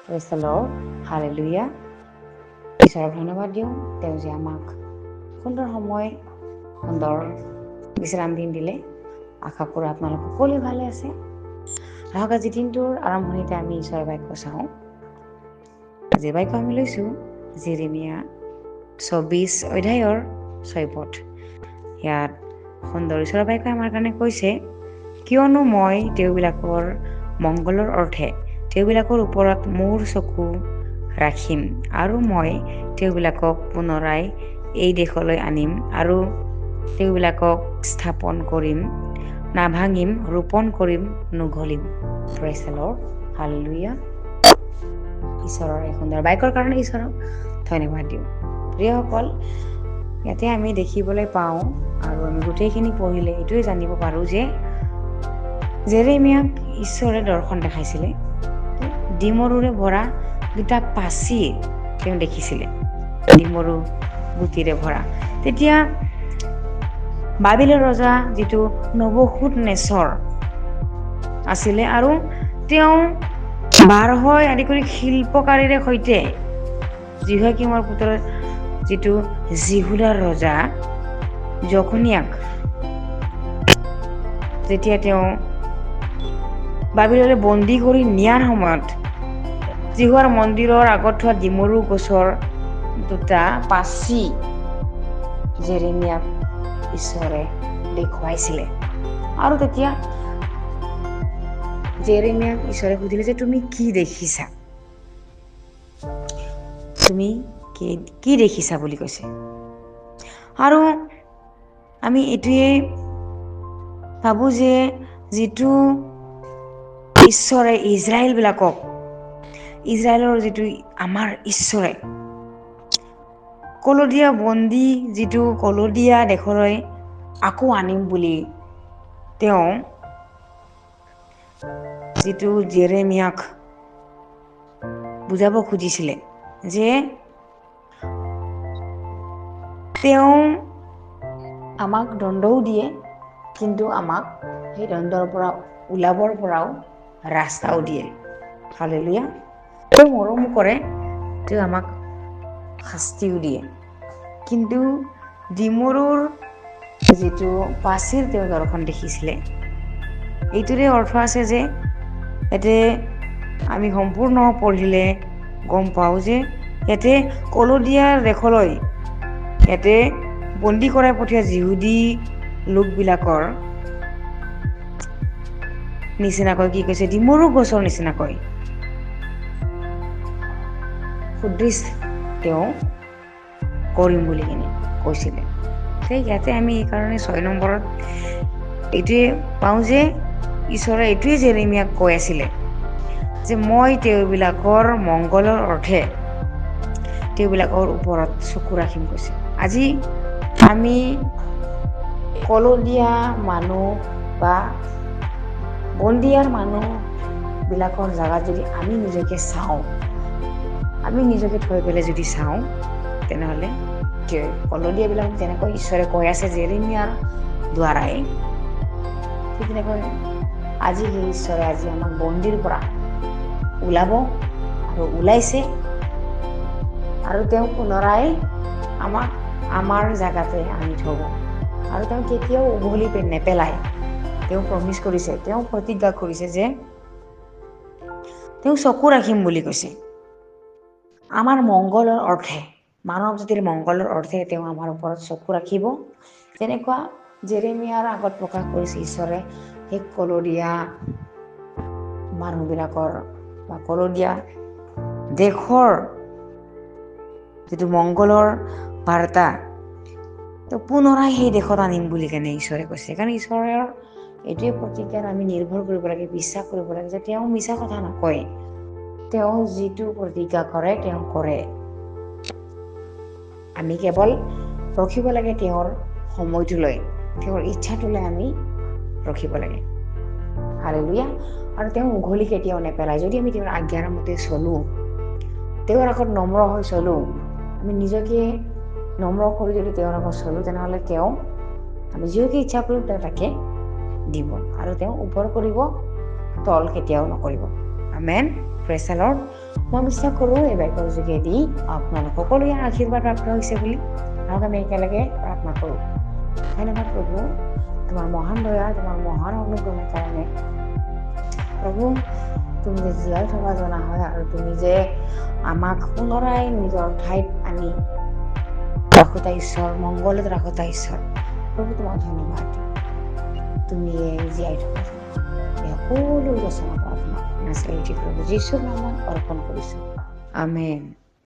Praise the Lord, hallelujah. ঈশ্বৰক ধন্যবাদ দিওঁ, তেওঁ যে আমাক সুন্দৰ সময়, সুন্দৰ বিশ্ৰাম দিন দিলে। আশা কৰোঁ আপোনালোক সকলোৱে ভালে আছে। আহক আজি দিনটোৰ আৰম্ভণিতে আমি ঈশ্বৰৰ বাক্য চাওঁ। আজি বাক্য আমি লৈছোঁ জেৰেমিয়া ২৪ অধ্যায়ৰ ৬ পদ। ইয়াত সুন্দৰ ঈশ্বৰৰ বাক্য আমাৰ কাৰণে কৈছে, কিয়নো মই তেওঁবিলাকৰ মংগলৰ অৰ্থে তেওঁবিলাকৰ ওপৰত মোৰ চকু ৰাখিম, আৰু মই তেওঁবিলাকক পুনৰাই এই দেশলৈ আনিম, আৰু তেওঁবিলাকক স্থাপন কৰিম, নাভাঙিম, ৰোপণ কৰিম, নুঘলিম। Praise the Lord, hallelujah. ঈশ্বৰৰ এই সুন্দৰ বাক্যৰ কাৰণে ঈশ্বৰক ধন্যবাদ দিওঁ। প্ৰিয়সকল, ইয়াতে আমি দেখিবলৈ পাওঁ আৰু আমি গোটেইখিনি পঢ়িলে এইটোৱে জানিব পাৰোঁ যে জেৰেমিয়াক ঈশ্বৰে দৰ্শন দেখাইছিলে। ডিমৰুৰে ভৰা দুটা পাচি তেওঁ দেখিছিলে, ডিমৰু গুটিৰে ভৰা। তেতিয়া বাবিলৰ ৰজা যিটো নবুখাদনেছৰ আছিলে, আৰু তেওঁ বাৰহয় আদি কৰি শিল্পকাৰীৰে সৈতে জিহোয়াকিমৰ পুত্ৰ যিটো জিহুদাৰ ৰজা জকনিয়াক যেতিয়া তেওঁ বাবিললৈ বন্দী কৰি নিয়াৰ সময়ত জিহুৱাৰ মন্দিৰৰ আগত থোৱা ডিমৰু গছৰ দুটা পাচি জেৰেমিয়াক ঈশ্বৰে দেখুৱাইছিলে। আৰু তেতিয়া জেৰেমিয়াক ঈশ্বৰে সুধিলে যে তুমি কি দেখিছা, তুমি কি দেখিছা বুলি কৈছে। আৰু আমি এইটোৱেই ভাবোঁ যে যিটো ঈশ্বৰে ইজৰাইলৰ যিটো আমাৰ ঈশ্বৰে কলদীয়া বন্দী যিটো কলদীয়া দেশলৈ আকৌ আনিম বুলি তেওঁ যিটো জেৰেমিয়াক বুজাব খুজিছিলে, যে তেওঁ আমাক দণ্ডও দিয়ে, কিন্তু আমাক সেই দণ্ডৰ পৰা ওলাবৰ পৰাও ৰাস্তাও দিয়ে। হালেলুয়া। তেওঁ মৰমো কৰে, তেওঁ আমাক শাস্তিও দিয়ে। কিন্তু ডিমৰুৰ যিটো পাচিৰ তেওঁ দৰ্শন দেখিছিলে, এইটোৰে অৰ্থ আছে যে ইয়াতে আমি সম্পূৰ্ণ পঢ়িলে গম পাওঁ যে ইয়াতে কলদীয়াৰ দেশলৈ ইয়াতে বন্দী কৰাই পঠোৱা যিহুদী লোকবিলাকৰ নিচিনাকৈ কি কৈছে, ডিমৰু গছৰ নিচিনাকৈ সুদৃশ তেওঁ কৰিম বুলি কিনে কৈছিলে। সেই ইয়াতে আমি এইকাৰণে ৬ নম্বৰত এইটোৱে পাওঁ যে ঈশ্বৰে এইটোৱে জেৰেমিয়াক কৈ আছিলে যে মই তেওঁবিলাকৰ মংগলৰ অৰ্থে তেওঁবিলাকৰ ওপৰত চকু ৰাখিম কৈছে। আজি আমি কলদীয়া মানুহ বা বন্দীয়াৰ মানুহবিলাকৰ জাগাত যদি আমি নিজকে চাওঁ, আমি নিজকে থৈ পেলাই যদি চাওঁ, তেনেহ'লে কলদীয়াবিলাকক যেনেকৈ ঈশ্বৰে কৈ আছে জেৰেমিয়াৰ দ্বাৰাই, ঠিক তেনেকৈ আজি সেই ঈশ্বৰে আজি আমাক বন্দীৰ পৰা ওলাব আৰু ওলাইছে, আৰু তেওঁ পুনৰাই আমাক আমাৰ জাগাতে আনি থ'ব, আৰু তেওঁ কেতিয়াও উঘলি নেপেলায়। তেওঁ প্ৰমিছ কৰিছে, তেওঁ প্ৰতিজ্ঞা কৰিছে যে তেওঁ চকু ৰাখিম বুলি কৈছে। আমাৰ মংগলৰ অৰ্থে, মানৱ জাতিৰ মংগলৰ অৰ্থে তেওঁ আমাৰ ওপৰত চকু ৰাখিব। যেনেকুৱা জেৰেমিয়াৰ আগত প্ৰকাশ কৰিছে ঈশ্বৰে সেই কলদীয়া মানুহবিলাকৰ বা কলদীয়া দেশৰ যিটো মংগলৰ বাৰ্তা তো পুনৰাই সেই দেশত আনিম বুলি কেনে ঈশ্বৰে কৈছে। কাৰণ ঈশ্বৰৰ এইটোৱে প্ৰতিজ্ঞাত আমি নিৰ্ভৰ কৰিব লাগে, বিশ্বাস কৰিব লাগে যে তেওঁ মিছা কথা নকয়, তেওঁ যিটো প্ৰতিজ্ঞা কৰে তেওঁ কৰে। আমি কেৱল ৰখিব লাগে তেওঁৰ সময়টোলৈ, তেওঁৰ ইচ্ছাটোলৈ আমি ৰখিব লাগে। হালেলুয়া। আৰু তেওঁ উঘলি কেতিয়াও নেপেলায়। যদি আমি তেওঁৰ আজ্ঞাৰ মতে চলোঁ, তেওঁৰ আগত নম্ৰ হৈ চলোঁ, আমি নিজকে নম্ৰ কৰি যদি তেওঁৰ আগত চলোঁ, তেনেহ'লে তেওঁ আমি যিটোকে ইচ্ছা কৰিম তেওঁ তাকে দিব, আৰু তেওঁ ওপৰ কৰিব, তল কেতিয়াও নকৰিব। আমেন। Praise the Lord. মই বিশ্বাস কৰোঁ এই বাক্যৰ যোগেদি আপোনালোক সকলোৱে আশীৰ্বাদ প্ৰাপ্ত হৈছে বুলি। আৰু আমি একেলগে প্ৰাৰ্থনা কৰোঁ। ধন্যবাদ প্ৰভু, তোমাৰ মহান দয়া, তোমাৰ মহান অনুগ্ৰহৰ কাৰণে। প্ৰভু, তুমি যে জীয়াই থকা জনা হয় আৰু তুমি যে আমাক পুনৰাই নিজৰ ঠাইত আনি ৰাখোতা ঈশ্বৰ, মংগলত ৰাখোতা ঈশ্বৰ। প্ৰভু, তোমাক ধন্যবাদ। তুমি জীয়াই থকা জনা এই সকলো ৰচনা প্ৰাৰ্থনা নাছাৰীত প্ৰভু যীশুৰ নামত অৰ্পণ কৰিছোঁ। আমেন।